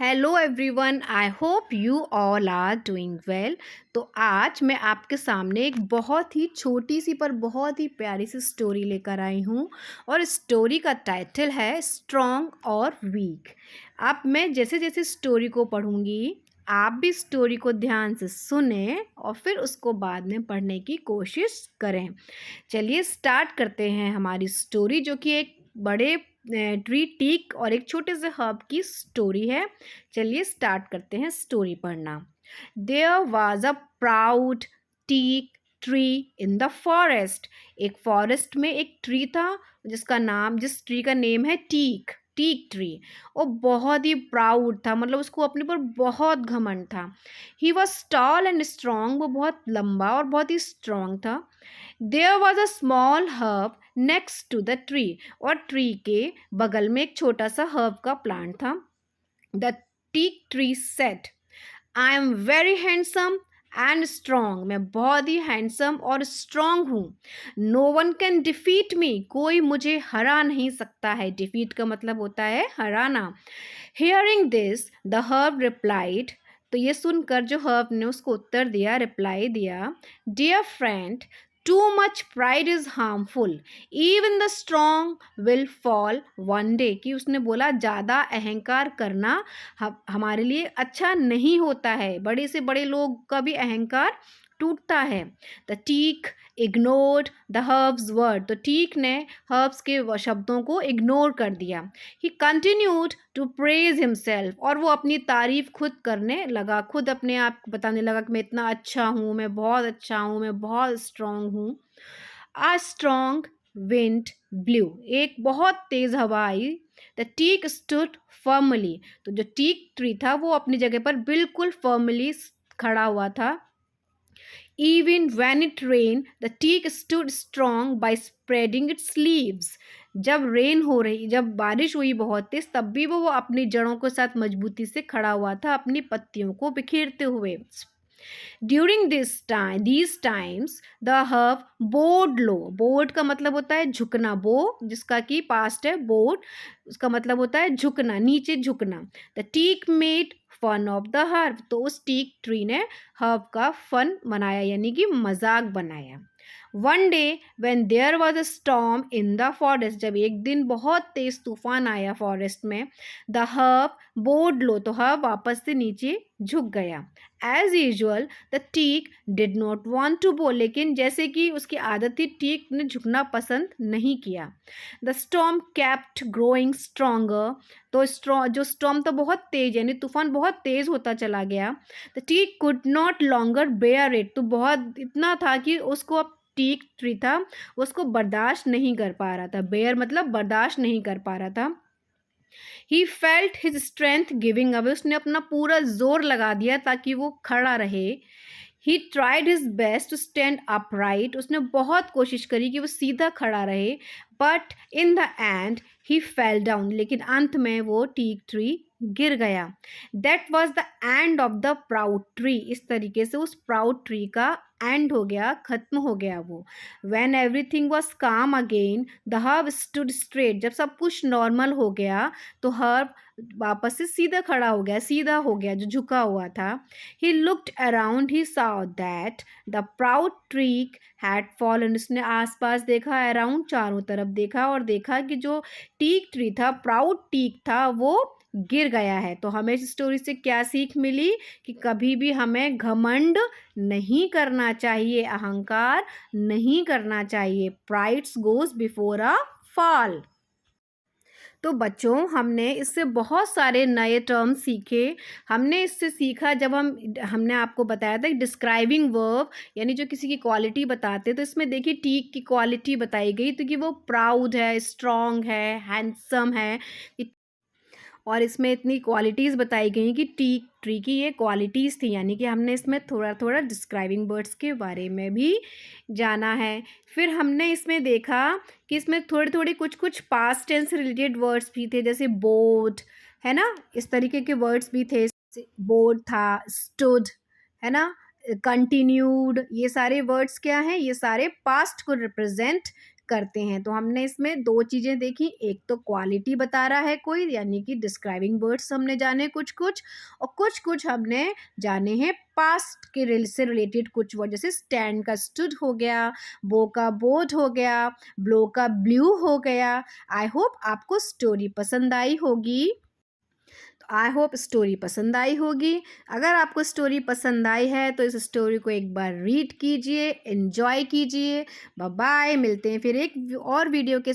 Hello everyone, I hope you all are doing well. तो आज मैं आपके सामने एक बहुत ही छोटी सी पर बहुत ही प्यारी सी स्टोरी लेकर आई हूँ और स्टोरी का टाइटल है स्ट्रॉन्ग और वीक। अब मैं जैसे जैसे स्टोरी को पढ़ूँगी आप भी स्टोरी को ध्यान से सुने और फिर उसको बाद में पढ़ने की कोशिश करें। चलिए स्टार्ट करते हैं हमारी स्टोरी, जो कि एक बड़े ट्री टीक और एक छोटे से हर्ब की स्टोरी है। चलिए स्टार्ट करते हैं स्टोरी पढ़ना। There was a proud teak tree in the forest. एक फॉरेस्ट में एक ट्री था जिस ट्री का नेम है टीक टीक ट्री। वो बहुत ही प्राउड था, मतलब उसको अपने पर बहुत घमंड था। He was tall and strong, वो बहुत लंबा और बहुत ही स्ट्रॉन्ग था। There was a small herb next to the tree, और ट्री के बगल में एक छोटा सा हर्ब का प्लांट था। The teak tree said, I am very handsome and strong. मैं बहुत ही हैंडसम और स्ट्रॉन्ग हूँ। No one can defeat me, कोई मुझे हरा नहीं सकता है। डिफीट का मतलब होता है हराना। Hearing this the herb replied, तो ये सुनकर जो हर्ब ने उसको उत्तर दिया, रिप्लाई दिया, dear friend, too much pride is harmful, even the strong will fall one day. कि उसने बोला ज़्यादा अहंकार करना हमारे लिए अच्छा नहीं होता है, बड़े से बड़े लोग का भी अहंकार टूटता है। The teak ignored the herb's word, तो टीक ने हर्ब्स के शब्दों को इग्नोर कर दिया। He continued to praise himself, और वो अपनी तारीफ खुद करने लगा, खुद अपने आप को बताने लगा कि मैं इतना अच्छा हूँ, मैं बहुत अच्छा हूँ, मैं बहुत स्ट्रांग हूँ। आ स्ट्रॉन्ग विंड ब्लू, एक बहुत तेज हवा आई। द टीक स्टूड फर्मली, तो जो टीक ट्री था वो अपनी जगह पर बिल्कुल फर्मली खड़ा हुआ था। Even when it rained, the teak stood strong by spreading its leaves. जब बारिश हुई बहुत तेज, तब भी वो अपनी जड़ों के साथ मजबूती से खड़ा हुआ था, अपनी पत्तियों को बिखेरते हुए। During these times the herb board low, board का मतलब होता है झुकना, बो जिसका कि पास्ट है, बोर्ड उसका मतलब होता है झुकना, नीचे झुकना। The teak made fun of the herb, तो उस टीक ट्री ने हर्ब का फन मनाया, यानी कि मजाक बनाया। One day when there was a storm in the forest, जब एक दिन बहुत तेज तूफान आया फॉरेस्ट में, द हर्ब बोर्ड लो, तो हर्ब वापस से नीचे झुक गया। As usual the teak did not want to bow, लेकिन जैसे कि उसकी आदत थी, टीक ने झुकना पसंद नहीं किया। The storm kept growing stronger, तो जो स्टॉर्म था बहुत तेज, यानी तूफान बहुत तेज होता चला गया। The teak could not longer bear it, तो बहुत इतना था कि उसको अब टीक ट्री था उसको बर्दाश्त नहीं कर पा रहा था। बेयर मतलब बर्दाश्त नहीं कर पा रहा था। He felt his strength giving away, उसने अपना पूरा जोर लगा दिया ताकि वो खड़ा रहे। He tried his best to stand upright, उसने बहुत कोशिश करी कि वो सीधा खड़ा रहे। But in the end he fell down, लेकिन अंत में वो टीक ट्री गिर गया। That was the end of the proud tree, इस तरीके से उस प्राउड ट्री का एंड हो गया, खत्म हो गया वो। When everything was calm again, the herb stood straight, जब सब कुछ नॉर्मल हो गया तो हर्ब वापस से सीधा खड़ा हो गया, सीधा हो गया जो झुका हुआ था। He looked around, he saw that the proud tree had fallen, उसने आसपास देखा, अराउंड चारों तरफ देखा और देखा कि जो टीक ट्री था, प्राउड टीक था, वो गिर गया है। तो हमें इस स्टोरी से क्या सीख मिली कि कभी भी हमें घमंड नहीं करना चाहिए, अहंकार नहीं करना चाहिए। Prides goes before a fall. तो बच्चों, हमने इससे बहुत सारे नए टर्म सीखे। हमने इससे सीखा, जब हमने आपको बताया था डिस्क्राइबिंग वर्ब, यानी जो किसी की क्वालिटी बताते, तो इसमें देखिए टीक की क्वालिटी बताई गई, तो कि वो प्राउड है, स्ट्रॉन्ग है, हैंडसम है, और इसमें इतनी क्वालिटीज़ बताई गई कि ट्री की ये क्वालिटीज़ थी। यानी कि हमने इसमें थोड़ा थोड़ा डिस्क्राइबिंग वर्ड्स के बारे में भी जाना है। फिर हमने इसमें देखा कि इसमें थोड़ी थोड़ी कुछ कुछ पास्ट टेंस रिलेटेड वर्ड्स भी थे, जैसे बोर्ड, है ना, इस तरीके के वर्ड्स भी थे। बोर्ड था, स्टूड, है ना, कंटिन्यूड, ये सारे वर्ड्स क्या हैं, ये सारे पास्ट को रिप्रेजेंट करते हैं। तो हमने इसमें 2 चीज़ें देखी, एक तो क्वालिटी बता रहा है कोई यानी कि डिस्क्राइबिंग वर्ड्स हमने जाने कुछ-कुछ और कुछ-कुछ हमने जाने हैं पास्ट के से रिलेटेड कुछ वर्ड जैसे स्टैंड का स्टूड हो गया, बो का बोट हो गया, ब्लो का ब्लू हो गया। आई होप आपको स्टोरी पसंद आई होगी। आई होप स्टोरी पसंद आई होगी। अगर आपको स्टोरी पसंद आई है तो इस स्टोरी को एक बार रीड कीजिए, एन्जॉय कीजिए। बाय बाय, मिलते हैं फिर एक और वीडियो के